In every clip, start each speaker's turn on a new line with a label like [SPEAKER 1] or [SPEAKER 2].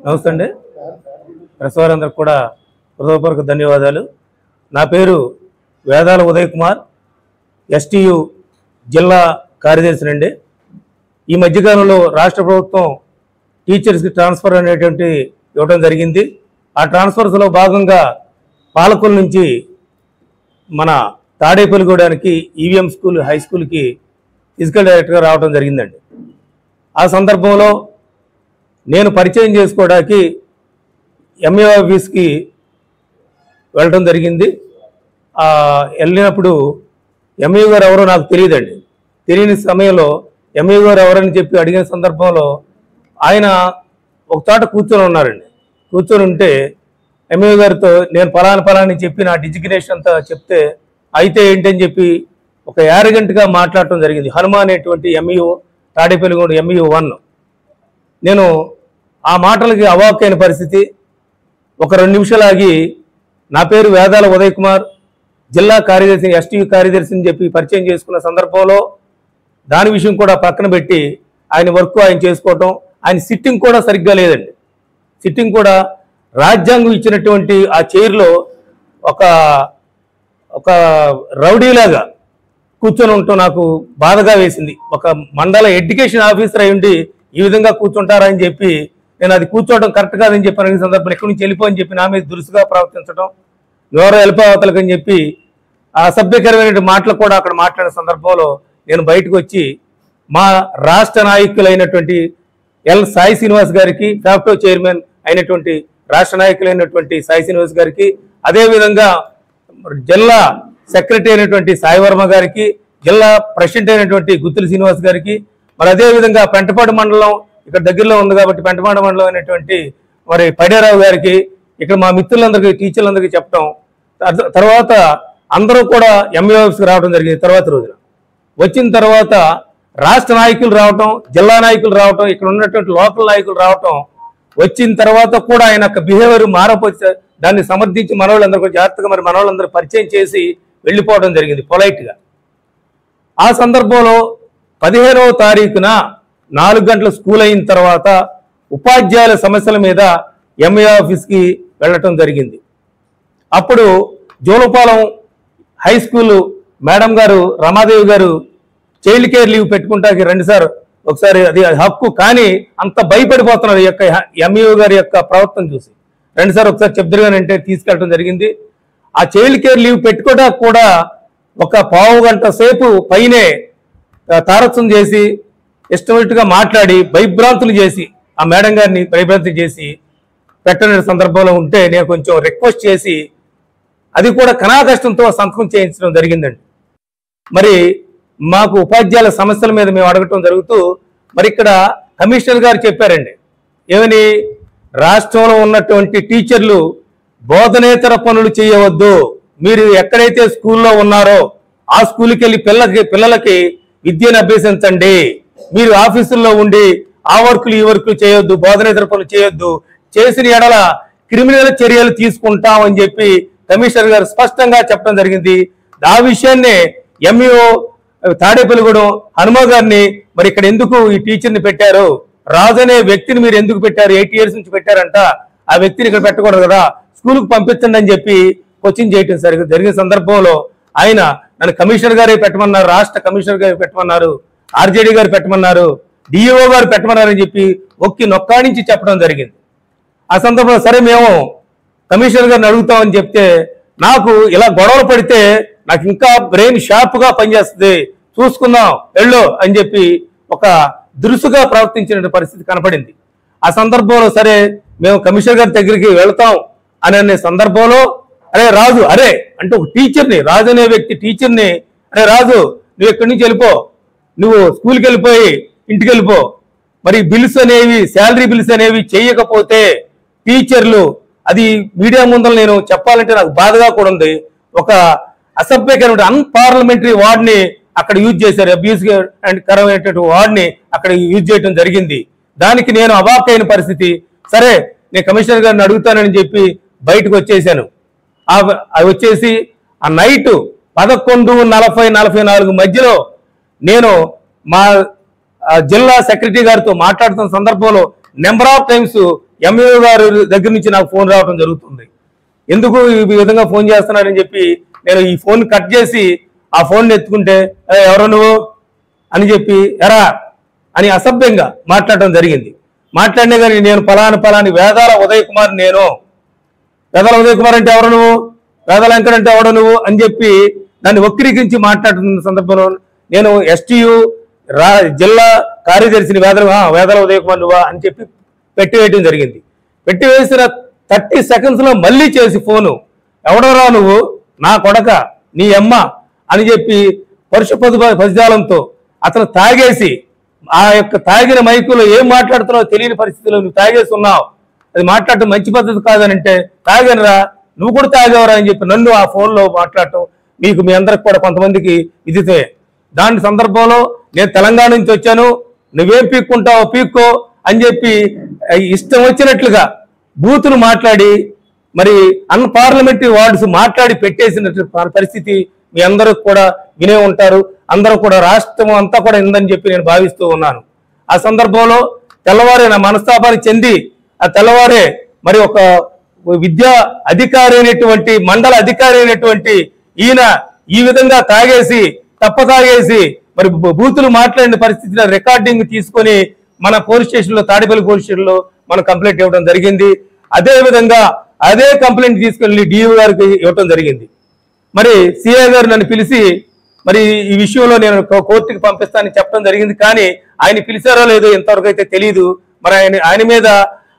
[SPEAKER 1] నమస్తే అండి. ప్రెస్ వారందరికి కూడా హృదయపూర్వక ధన్యవాదాలు. నా పేరు వేదాల ఉదయ్ కుమార్, ఎస్టీయు జిల్లా కార్యదర్శి అండి. ఈ మధ్యకాలంలో రాష్ట్ర ప్రభుత్వం టీచర్స్కి ట్రాన్స్ఫర్ అనేటువంటి ఇవ్వడం జరిగింది. ఆ ట్రాన్స్ఫర్స్లో భాగంగా పాలకుల నుంచి మన తాడేపల్లిగూడానికి ఈవీఎం స్కూల్ హై స్కూల్కి ఫిజికల్ డైరెక్టర్గా రావడం జరిగిందండి. ఆ సందర్భంలో నేను పరిచయం చేసుకోవడానికి ఎంఈఓ ఆఫీస్కి వెళ్ళడం జరిగింది. వెళ్ళినప్పుడు ఎంఈఓ గారు ఎవరో నాకు తెలియదండి. తెలియని సమయంలో ఎంఈఓ గారు ఎవరని చెప్పి అడిగిన సందర్భంలో ఆయన ఒక చోట కూర్చొని ఉన్నారండి. కూర్చొని ఉంటే ఎంఈఓ గారితో నేను ఫలాని చెప్పి నా డిజిగ్నేషన్ అంతా చెప్తే అయితే ఏంటని చెప్పి ఒక యారగెంట్గా మాట్లాడటం జరిగింది. హనుమాన్ అనేటువంటి ఎంఈఓ, తాడేపల్లిగూడ ఎంఈఓ 1. నేను ఆ మాటలకి అవాక్కైన పరిస్థితి. ఒక 2 నిమిషాలు ఆగి నా పేరు వేదాల ఉదయ్ కుమార్, జిల్లా కార్యదర్శి, ఎస్టీయు కార్యదర్శి అని చెప్పి పరిచయం చేసుకున్న సందర్భంలో దాని విషయం కూడా పక్కన పెట్టి ఆయన వర్క్ ఆయన చేసుకోవటం, ఆయన సిట్టింగ్ కూడా సరిగ్గా లేదండి. సిట్టింగ్ కూడా రాజ్యాంగం ఇచ్చినటువంటి ఆ చైర్లో ఒక రౌడీలాగా కూర్చొని ఉండటం నాకు బాధగా వేసింది. ఒక మండల ఎడ్యుకేషన్ ఆఫీసర్ అయి ఉండి ఈ విధంగా కూర్చుంటారని చెప్పి నేను అది కూర్చోవడం కరెక్ట్ కాదని చెప్పి అడిగిన సందర్భంలో ఎక్కడి నుంచి వెళ్ళిపోని చెప్పి నా మీద దురుసుగా ప్రవర్తించడం, ఎవరో వెళ్ళిపోవతలకని చెప్పి ఆ అసభ్యకరమైన మాటలు కూడా అక్కడ మాట్లాడిన సందర్భంలో నేను బయటకు వచ్చి మా రాష్ట్ర నాయకులైనటువంటి ఎల్ సాయి శ్రీనివాస్ గారికి, ఫ్యాక్టో చైర్మన్ అయినటువంటి రాష్ట్ర నాయకులైనటువంటి సాయి శ్రీనివాస్ గారికి, అదేవిధంగా జిల్లా సెక్రటరీ అయినటువంటి సాయి వర్మ గారికి, జిల్లా ప్రెసిడెంట్ అయినటువంటి గుత్తుల శ్రీనివాస్ గారికి, మరి అదేవిధంగా పెంటపాడు మండలం ఇక్కడ దగ్గరలో ఉంది కాబట్టి పెంటపాడు మండలం అయినటువంటి మరి పైడారావు గారికి, ఇక్కడ మా మిత్రులందరికీ, టీచర్లందరికీ చెప్పడం, తర్వాత అందరూ కూడా ఎంఈఓ ఆఫీస్కి రావడం జరిగింది. తర్వాత రోజున వచ్చిన తర్వాత రాష్ట్ర నాయకులు రావటం, జిల్లా నాయకులు రావటం, ఇక్కడ ఉన్నటువంటి లోకల్ నాయకులు రావటం, వచ్చిన తర్వాత కూడా ఆయన యొక్క బిహేవియర్ మారపోతే దాన్ని సమర్థించి మనవాళ్ళందరూ జాగ్రత్తగా మరి మనవాళ్ళందరూ పరిచయం చేసి వెళ్ళిపోవడం జరిగింది పొలైట్గా. ఆ సందర్భంలో 15వ తారీఖున 4 గంటల స్కూల్ అయిన తర్వాత ఉపాధ్యాయుల సమస్యల మీద ఎంఈఓ ఆఫీస్కి వెళ్ళటం జరిగింది. అప్పుడు జోలపాలెం హై స్కూల్ మేడం గారు రమాదేవి గారు చైల్డ్ కేర్ లీవ్ పెట్టుకుంటానికి రండి సార్ ఒకసారి, అది హక్కు, కానీ అంత భయపడిపోతున్నారు ఈ యొక్క ఎంఈఓ గారి యొక్క ప్రవర్తన చూసి. రండి సార్ ఒకసారి చెప్తారంటే తీసుకెళ్ళడం జరిగింది. ఆ చైల్డ్ కేర్ లీవ్ పెట్టుకోవడానికి కూడా ఒక పావు గంట సేపు పైనే తారత్సం చేసి ఇష్టమైనట్టుగా మాట్లాడి భయభ్రాంతులు చేసి ఆ మేడం గారిని భయభ్రాంతులు చేసి పెట్టని సందర్భంలో ఉంటే నేను కొంచెం రిక్వెస్ట్ చేసి అది కూడా కనాకష్టంతో సంతకం చేయించడం జరిగిందండి. మరి మాకు ఉపాధ్యాయుల సమస్యల మీద మేము అడగటం జరుగుతూ మరి ఇక్కడ కమిషనర్ గారు చెప్పారండి, ఏమని, రాష్ట్రంలో ఉన్నటువంటి టీచర్లు బోధనేతర పనులు చేయవద్దు, మీరు ఎక్కడైతే స్కూల్లో ఉన్నారో ఆ స్కూల్కి వెళ్ళి పిల్లలకి విద్యను అభ్యసించండి, మీరు ఆఫీసుల్లో ఉండి ఆ వర్కులు ఈ వర్కులు చేయొద్దు, బోధనేతర పనులు చేయొద్దు, చేసిన ఎడల క్రిమినల్ చర్యలు తీసుకుంటామని చెప్పి కమిషనర్ గారు స్పష్టంగా చెప్పడం జరిగింది. ఆ విషయాన్నే ఎంఈఓ తాడేపల్లిగూడెం హనుమ గారిని మరి ఇక్కడ ఎందుకు ఈ టీచర్ని పెట్టారు, రాజు అనే వ్యక్తిని మీరు ఎందుకు పెట్టారు, 8 years నుంచి పెట్టారంట, ఆ వ్యక్తిని ఇక్కడ పెట్టకూడదు కదా, స్కూల్కి పంపించండి అని చెప్పి కోచింగ్ చేయటం జరిగిన సందర్భంలో ఆయన నన్ను కమిషనర్ గారే పెట్టమన్నారు, రాష్ట్ర కమిషనర్ గారు పెట్టమన్నారు, ఆర్జేడీ గారు పెట్టమన్నారు, డిఈఓ గారు పెట్టమన్నారని చెప్పి నొక్కాడించి చెప్పడం జరిగింది. ఆ సందర్భంలో సరే మేము కమిషనర్ గారిని అడుగుతామని చెప్తే నాకు ఇలా గొడవలు పడితే నాకు ఇంకా బ్రెయిన్ షార్ప్గా పనిచేస్తుంది, చూసుకుందాం వెళ్ళు అని చెప్పి ఒక దురుసుగా ప్రవర్తించిన పరిస్థితి కనపడింది. ఆ సందర్భంలో సరే మేము కమిషనర్ గారి దగ్గరికి వెళ్తాం అనే సందర్భంలో అరే రాజు, అరే అంటే ఒక టీచర్ని, రాజు అనే వ్యక్తి టీచర్ని, అరే రాజు నువ్వు ఎక్కడి నుంచి వెళ్ళిపో, నువ్వు స్కూల్కి వెళ్ళిపోయి ఇంటికి వెళ్ళిపో, మరి బిల్స్ అనేవి శాలరీ బిల్స్ అనేవి చేయకపోతే టీచర్లు, అది మీడియా ముందర నేను చెప్పాలంటే నాకు బాధగా కూడా ఉంది, ఒక అసభ్యకరమైన అన్పార్లమెంటరీ వార్డ్ని అక్కడ యూజ్ చేశారు, అబ్యూస్ అండ్ కరమైనటువంటి వార్డ్ని అక్కడ యూజ్ చేయడం జరిగింది. దానికి నేను అవాక్కైన పరిస్థితి. సరే నేను కమిషనర్ గారిని అడుగుతానని చెప్పి బయటకు వచ్చేసాను. అవి వచ్చేసి ఆ నైట్ 11:40-44 మధ్యలో నేను మా జిల్లా సెక్రటరీ గారితో మాట్లాడుతున్న సందర్భంలో నెంబర్ ఆఫ్ టైమ్స్ ఎంఈఓ గారు దగ్గర నుంచి నాకు ఫోన్ రావడం జరుగుతుంది. ఎందుకు ఈ విధంగా ఫోన్ చేస్తున్నారని చెప్పి నేను ఈ ఫోన్ కట్ చేసి ఆ ఫోన్ ఎత్తుకుంటే ఎవరో నువ్వు అని చెప్పి ఎరా అని అసభ్యంగా మాట్లాడటం జరిగింది. మాట్లాడినా కానీ నేను పలాని వేదాల ఉదయ్ కుమార్, నేను వేదాల ఉదయ్ కుమార్ అంటే ఎవరు నువ్వు, వేదాల వెంకట అంటే ఎవరు నువ్వు అని చెప్పి దాన్ని వక్రీకరించి మాట్లాడుతున్న సందర్భంలో నేను ఎస్టీయు జిల్లా కార్యదర్శిని వేదాల ఉదయ్ కుమార్ నువ్వా అని చెప్పి పెట్టివేయడం జరిగింది. పెట్టివేసిన 30 సెకండ్స్లో మళ్ళీ చేసి ఫోను ఎవడరా నువ్వు, నా కొడక, నీ అమ్మ అని చెప్పి పరుష పదజాలంతో అతను తాగేసి ఆ యొక్క తాగిన మైకులో ఏం మాట్లాడుతున్నావో తెలియని పరిస్థితిలో నువ్వు తాగేసి ఉన్నావు, అది మాట్లాడటం మంచి పద్ధతి కాదని అంటే తాగనరా నువ్వు కూడా తాగేవరా అని చెప్పి నన్ను ఆ ఫోన్లో మాట్లాడటం మీకు మీ అందరికి కూడా కొంతమందికి విదితే. దాని సందర్భంలో నేను తెలంగాణ నుంచి వచ్చాను, నువ్వేం పీక్కుంటావో పీక్కో అని చెప్పి ఇష్టం వచ్చినట్లుగా బూతులు మాట్లాడి మరి అన్పార్లమెంటరీ వార్డ్స్ మాట్లాడి పెట్టేసిన పరిస్థితి మీ అందరూ కూడా వినే ఉంటారు. అందరూ కూడా రాష్ట్రం అంతా కూడా ఇందని చెప్పి నేను భావిస్తూ ఉన్నాను. ఆ సందర్భంలో తెల్లవారే నా మనస్తాపాన్ని చెంది ఆ తెల్లవారే మరి ఒక విద్యా అధికారి అయినటువంటి మండల అధికారి అయినటువంటి ఈయన ఈ విధంగా తాగేసి తాగేసి మరి బూతులు మాట్లాడిన పరిస్థితిలో రికార్డింగ్ తీసుకొని మన పోలీస్ స్టేషన్లో తాడేపల్లి పోలీస్ స్టేషన్లో మనం కంప్లైంట్ ఇవ్వడం జరిగింది. అదే విధంగా అదే కంప్లైంట్ తీసుకెళ్లి డిఓ గారికి ఇవ్వడం జరిగింది. మరి సిఐ గారు నన్ను పిలిచి మరి ఈ విషయంలో నేను కోర్టుకి పంపిస్తానని చెప్పడం జరిగింది. కానీ ఆయన పిలిచారో లేదో ఇంతవరకు అయితే తెలియదు. మరి ఆయన మీద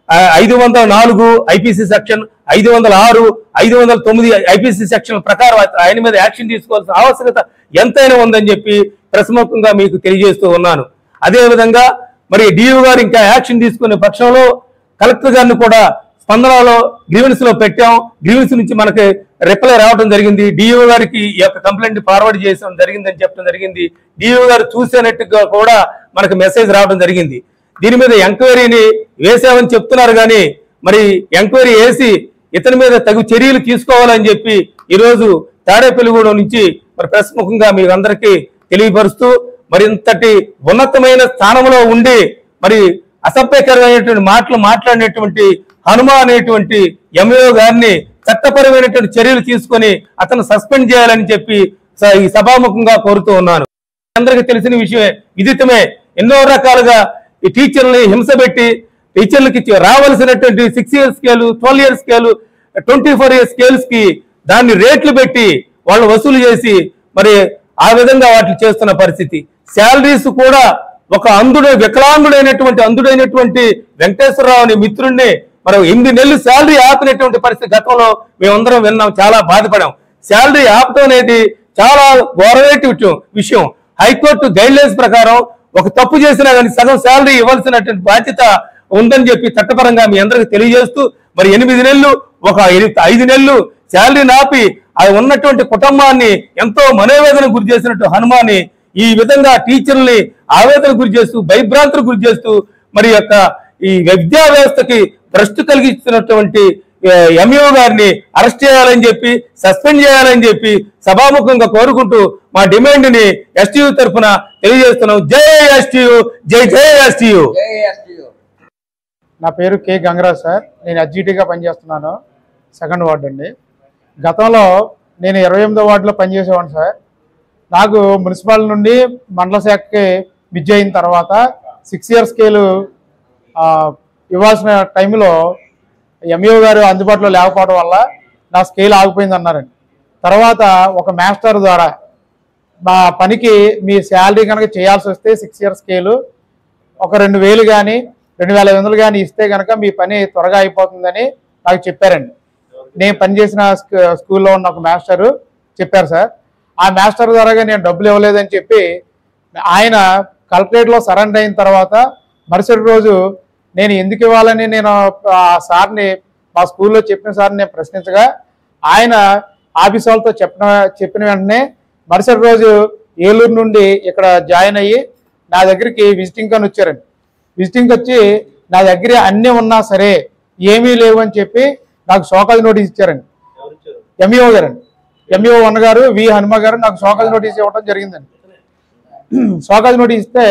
[SPEAKER 1] 504 ఐపీసీ సెక్షన్, 506, 509 ఐపీసీ సెక్షన్ ప్రకారం ఆయన మీద యాక్షన్ తీసుకోవాల్సిన ఆవశ్యకత ఎంతైనా ఉందని చెప్పి ప్రసముఖంగా మీకు తెలియజేస్తూ ఉన్నాను. అదేవిధంగా మరి డిఓ గారు ఇంకా యాక్షన్ తీసుకునే పక్షంలో కలెక్టర్ గారిని కూడా స్పందనలో గ్రీవెన్స్ లో పెట్టాం. గ్రీవెన్స్ నుంచి మనకి రిప్లై రావడం జరిగింది. డిఓ గారికి ఈ యొక్క కంప్లైంట్ ఫార్వర్డ్ చేయడం జరిగిందని చెప్పడం జరిగింది. డిఓ గారు చూసేనట్టుగా కూడా మనకు మెసేజ్ రావడం జరిగింది. దీని మీద ఎంక్వైరీని వేసామని చెప్తున్నారు. కానీ మరి ఎంక్వైరీ వేసి ఇతని మీద తగు చర్యలు తీసుకోవాలని చెప్పి ఈరోజు తాడేపల్లిగూడెం నుంచి మరి ప్రెస్ ముఖంగా మీ అందరికీ తెలియపరుస్తూ మరి ఇంతటి ఉన్నతమైన స్థానంలో ఉండి మరి అసభ్యకరమైనటువంటి మాటలు మాట్లాడినటువంటి హనుమా అనేటువంటి ఎంఓ గారిని చట్టపరమైనటువంటి చర్యలు తీసుకొని అతను సస్పెండ్ చేయాలని చెప్పి ఈ సభాముఖంగా కోరుతూ ఉన్నాను. అందరికీ తెలిసిన విషయమే, విదితమే. ఎన్నో రకాలుగా ఈ టీచర్లని హింస పెట్టి టీచర్లకి రావాల్సినటువంటి 6 years scale, 12 years scale, 24 years scales కి దాన్ని రేట్లు పెట్టి వాళ్ళు వసూలు చేసి మరి ఆ విధంగా వాటిని చేస్తున్న పరిస్థితి. శాలరీస్ కూడా ఒక అంధుడైనటువంటి వెంకటేశ్వరరావు అనే మిత్రుడిని మనం 8 నెలలు శాలరీ ఆపినటువంటి పరిస్థితి గతంలో మేమందరం విన్నాం, చాలా బాధపడాం. శాలరీ ఆపటం అనేది చాలా ఘోరమైన విషయం. హైకోర్టు గైడ్లైన్స్ ప్రకారం ఒక తప్పు చేసినా కానీ సగం శాలరీ ఇవ్వాల్సినటువంటి బాధ్యత ఉందని చెప్పి చట్టపరంగా మీ అందరికీ తెలియజేస్తూ మరి 8 నెలలు ఒక 5 నెలలు శాలరీ నాపి అది ఉన్నటువంటి కుటుంబాన్ని ఎంతో మనోవేదన గురి చేసినట్టు హనుమాని ఈ విధంగా టీచర్లని ఆవేదన గురి చేస్తూ భయభ్రాంతులకు గురి చేస్తూ మరి యొక్క ఈ విద్యా వ్యవస్థకి భ్రష్టు కలిగిస్తున్నటువంటి ఎంఈఓ గారిని అరెస్ట్ చేయాలని చెప్పి సస్పెండ్ చేయాలని చెప్పి సభాముఖంగా కోరుకుంటూ మా డిమాండ్ ని ఎస్టీయూ తరఫున తెలియజేస్తున్నాం. జై ఎస్టీయూ, జై జై ఎస్టీయూ.
[SPEAKER 2] నా పేరు కె గంగరాజ్ సార్. నేను ఎస్జిటిగా పనిచేస్తున్నాను, 2nd వార్డు అండి. గతంలో నేను 28వ వార్డులో పనిచేసేవాడిని సార్. నాకు మున్సిపల్ నుండి మండల శాఖకి విద్య అయిన తర్వాత 6 years స్కేలు ఇవ్వాల్సిన టైంలో ఎంఈఓ గారు అందుబాటులో లేకపోవడం వల్ల నా స్కేల్ ఆగిపోయింది అన్నారండి. తర్వాత ఒక మాస్టర్ ద్వారా మా పనికి మీ శాలరీ కనుక చేయాల్సి వస్తే 6 years స్కేలు ఒక 2000 కానీ 2500 కానీ ఇస్తే కనుక మీ పని త్వరగా అయిపోతుందని నాకు చెప్పారండి. నేను పనిచేసిన స్కూల్లో ఉన్న ఒక మాస్టరు చెప్పారు సార్. ఆ మాస్టర్ ద్వారా నేను డబ్బులు ఇవ్వలేదని చెప్పి ఆయన కలెక్టరేట్లో సరెండర్ అయిన తర్వాత మరుసటి రోజు నేను ఎందుకు ఇవ్వాలని నేను ఆ సార్ని మా స్కూల్లో చెప్పిన సార్ని నేను ప్రశ్నించగా ఆయన ఆఫీస్ వాళ్ళతో చెప్పిన వెంటనే మరుసటి రోజు ఏలూరు నుండి ఇక్కడ జాయిన్ అయ్యి నా దగ్గరికి విజిటింగ్ అని వచ్చారండి. విజిటింగ్ వచ్చి నా దగ్గర అన్నీ ఉన్నా సరే ఏమీ లేవు అని చెప్పి నాకు షోకాజ్ నోటీస్ ఇచ్చారండి. ఎంఈఓ గారండి, ఎంఈఓ 1 గారు వి హనుమ గారు నాకు షోకాజ్ నోటీస్ ఇవ్వడం జరిగిందండి. షోకాజ్ నోటీస్ ఇస్తే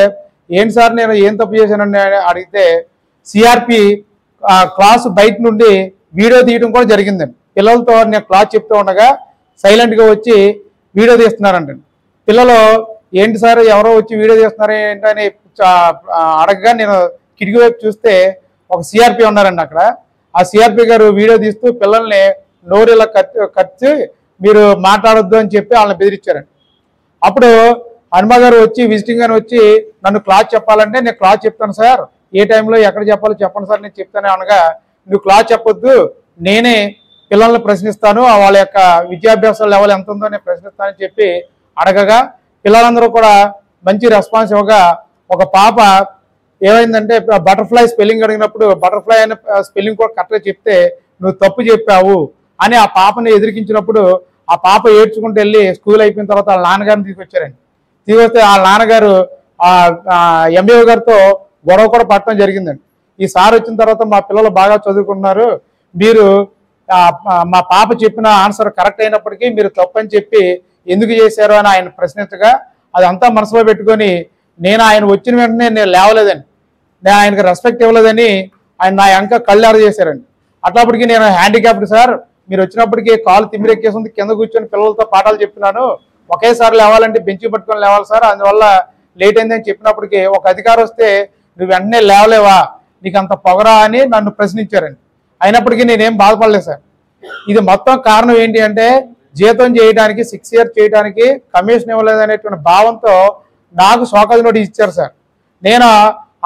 [SPEAKER 2] ఏంటి సార్ నేను ఏం తప్పు చేశానని అడిగితే సిఆర్పి క్లాసు బయట నుండి వీడియో తీయడం కూడా జరిగిందండి. పిల్లలతో నేను క్లాస్ చెప్తూ ఉండగా సైలెంట్గా వచ్చి వీడియో తీస్తున్నారంటండి. పిల్లలు ఏంటి సార్ ఎవరో వచ్చి వీడియో తీస్తున్నారు ఏంటని అడగగా నేను కిటికీ వైపు చూస్తే ఒక సిఆర్పి ఉన్నారండి అక్కడ. ఆ సిఆర్పి గారు వీడియో తీస్తూ పిల్లల్ని నోరు ఇలా కట్టి మీరు మాట్లాడొద్దు అని చెప్పి వాళ్ళని బెదిరించారండి. అప్పుడు హనుమ గారు వచ్చి విజిటింగ్ అని వచ్చి నన్ను క్లాస్ చెప్పాలంటే నేను క్లాస్ చెప్తాను సార్, ఏ టైంలో ఎక్కడ చెప్పాలో చెప్పండి సార్ నేను చెప్తాను అనగా, నువ్వు క్లాస్ చెప్పొద్దు నేనే పిల్లల్ని ప్రశ్నిస్తాను, వాళ్ళ యొక్క విద్యాభ్యాస లెవెల్ ఎంత ఉందో నేను ప్రశ్నిస్తానని చెప్పి అడగగా పిల్లలందరూ కూడా మంచి రెస్పాన్స్ ఇవ్వగా ఒక పాప ఏమైందంటే బటర్ఫ్లై స్పెల్లింగ్ అడిగినప్పుడు బటర్ఫ్లై అనే స్పెల్లింగ్ కూడా కరెక్ట్గా చెప్తే నువ్వు తప్పు చెప్పావు అని ఆ పాపని ఎదిరికించినప్పుడు ఆ పాప ఏడ్చుకుంటూ వెళ్ళి స్కూల్ అయిపోయిన తర్వాత వాళ్ళ నాన్నగారిని తీసుకొచ్చారండి. తీసుకొస్తే వాళ్ళ నాన్నగారు ఎంబీఓ గారితో గొడవ కూడా పడటం జరిగిందండి. ఈ సార్ వచ్చిన తర్వాత మా పిల్లలు బాగా చదువుకుంటున్నారు, మీరు మా పాప చెప్పిన ఆన్సర్ కరెక్ట్ అయినప్పటికీ మీరు తప్పని చెప్పి ఎందుకు చేశారు అని ఆయన ప్రశ్నించగా అదంతా మనసులో పెట్టుకొని నేను ఆయన వచ్చిన వెంటనే నేను లేవలేదండి, నేను ఆయనకు రెస్పెక్ట్ ఇవ్వలేదని ఆయన నా వెనక కళ్ళారు చేశారండి. అట్లాప్పటికీ నేను హ్యాండిక్యాప్డ్ సార్, మీరు వచ్చినప్పటికీ కాలు తిమ్మిరెక్కేసింది, కింద కూర్చొని పిల్లలతో పాఠాలు చెప్తున్నాను, ఒకేసారి లేవాలంటే బెంచి పట్టుకొని లేవాలి సార్, అందువల్ల లేట్ అయిందని చెప్పినప్పటికీ ఒక అధికారం వస్తే నువ్వు వెంటనే లేవలేవా, నీకు అంత పొగరా అని నన్ను ప్రశ్నించారండి. అయినప్పటికీ నేనేం బాధపడలేదు సార్. ఇది మొత్తం కారణం ఏంటి అంటే జీతం చేయడానికి 6 years చేయడానికి కమిషన్ ఇవ్వలేదనేటువంటి భావంతో నాకు షోకాజ్ నోటీస్ ఇచ్చారు సార్. నేను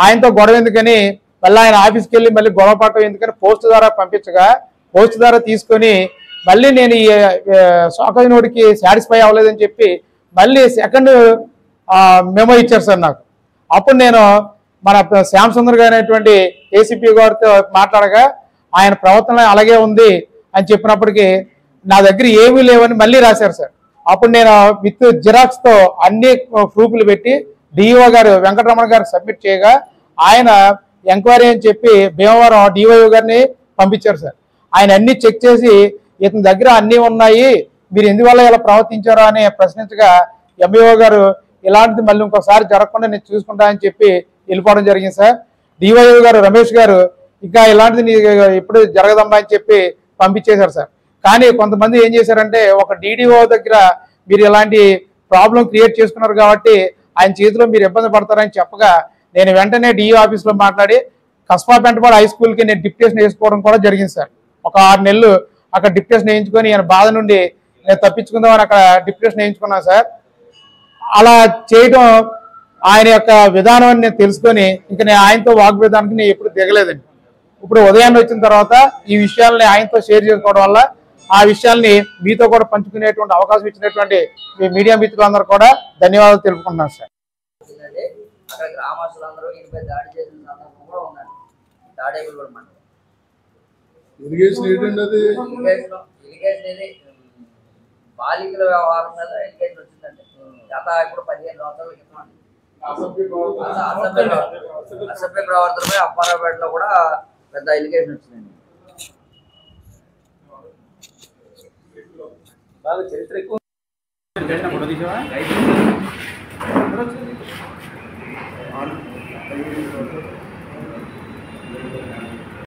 [SPEAKER 2] ఆయనతో గొడవ ఎందుకని మళ్ళీ ఆయన ఆఫీస్కి వెళ్ళి మళ్ళీ గొడవ పడటం ఎందుకని పోస్ట్ ద్వారా పంపించగా పోస్ట్ ద్వారా తీసుకొని మళ్ళీ నేను ఈ షోకాజ్ నోటికి సాటిస్ఫై అవ్వలేదని చెప్పి మళ్ళీ సెకండ్ మెమో ఇచ్చారు సార్ నాకు. అప్పుడు నేను మన శ్యామ్ సుందర్ గారు అనేటువంటి ఏసీపీ గారితో మాట్లాడగా ఆయన ప్రవర్తన అలాగే ఉంది అని చెప్పినప్పటికీ నా దగ్గర ఏమీ లేవని మళ్ళీ రాశారు సార్. అప్పుడు నేను విత్ జిరాక్స్తో అన్ని ప్రూఫ్లు పెట్టి డిఓ గారు వెంకటరమణ గారు సబ్మిట్ చేయగా ఆయన ఎంక్వైరీ అని చెప్పి భీమవరం డిఓ గారిని పంపించారు సార్. ఆయన అన్ని చెక్ చేసి ఇతని దగ్గర అన్నీ ఉన్నాయి, మీరు ఎందువల్ల ఇలా ప్రవర్తించారో అని ప్రశ్నించగా ఎంఈఓ గారు ఇలాంటిది మళ్ళీ ఇంకోసారి జరగకుండా నేను చూసుకుంటా అని చెప్పి వెళ్ళిపోవడం జరిగింది సార్. డిఓ గారు రమేష్ గారు ఇంకా ఇలాంటిది ఎప్పుడు జరగదమ్మా అని చెప్పి పంపించేశారు సార్. కానీ కొంతమంది ఏం చేశారంటే ఒక డీడీఓ దగ్గర మీరు ఇలాంటి ప్రాబ్లం క్రియేట్ చేసుకున్నారు కాబట్టి ఆయన చేతిలో మీరు ఇబ్బంది పడతారని చెప్పగా నేను వెంటనే డిఓ ఆఫీస్లో మాట్లాడి కస్బా పెంటపాడు హై స్కూల్కి నేను డిప్యుటేషన్ వేసుకోవడం కూడా జరిగింది సార్. ఒక 6 నెలలు అక్కడ డిప్యుటేషన్ వేయించుకొని ఆయన బాధ నుండి నేను తప్పించుకుందామని అక్కడ డిప్యుటేషన్ వేయించుకున్నాను సార్. అలా చేయడం ఆయన యొక్క విధానం అని నేను తెలుసుకొని ఇంకా నేను ఆయనతో వాగ్వేదానికి నేను ఎప్పుడు దిగలేదండి. ఇప్పుడు ఉదయాన్నే వచ్చిన తర్వాత ఈ విషయాల్ని ఆయనతో షేర్ చేసుకోవడం వల్ల ఆ విషయాల్ని మీతో కూడా పంచుకునేటువంటి అవకాశం ఇచ్చినటువంటి మీ మీడియా మిత్రులందరూ కూడా ధన్యవాదాలు తెలుపుకుంటున్నాను సార్.
[SPEAKER 3] అక్కడ గ్రామస్తులందరూ ఈయనపై దాడి చేసిన సందర్భం కూడా ఉందండి. తాడేపల్లి మండలం
[SPEAKER 4] ఇరిగేషన్
[SPEAKER 3] ఇది బాలికల వ్యవహారం మీద ఇరిగేషన్ వచ్చిందండి. గత ఇప్పుడు 15 సంవత్సరాల క్రితం అసభ్య ప్రవర్తనపై అప్పారావుపేటలో కూడా పెద్ద ఇరిగేషన్ వచ్చిందండి.
[SPEAKER 1] చరిత్ర ఎక్కువ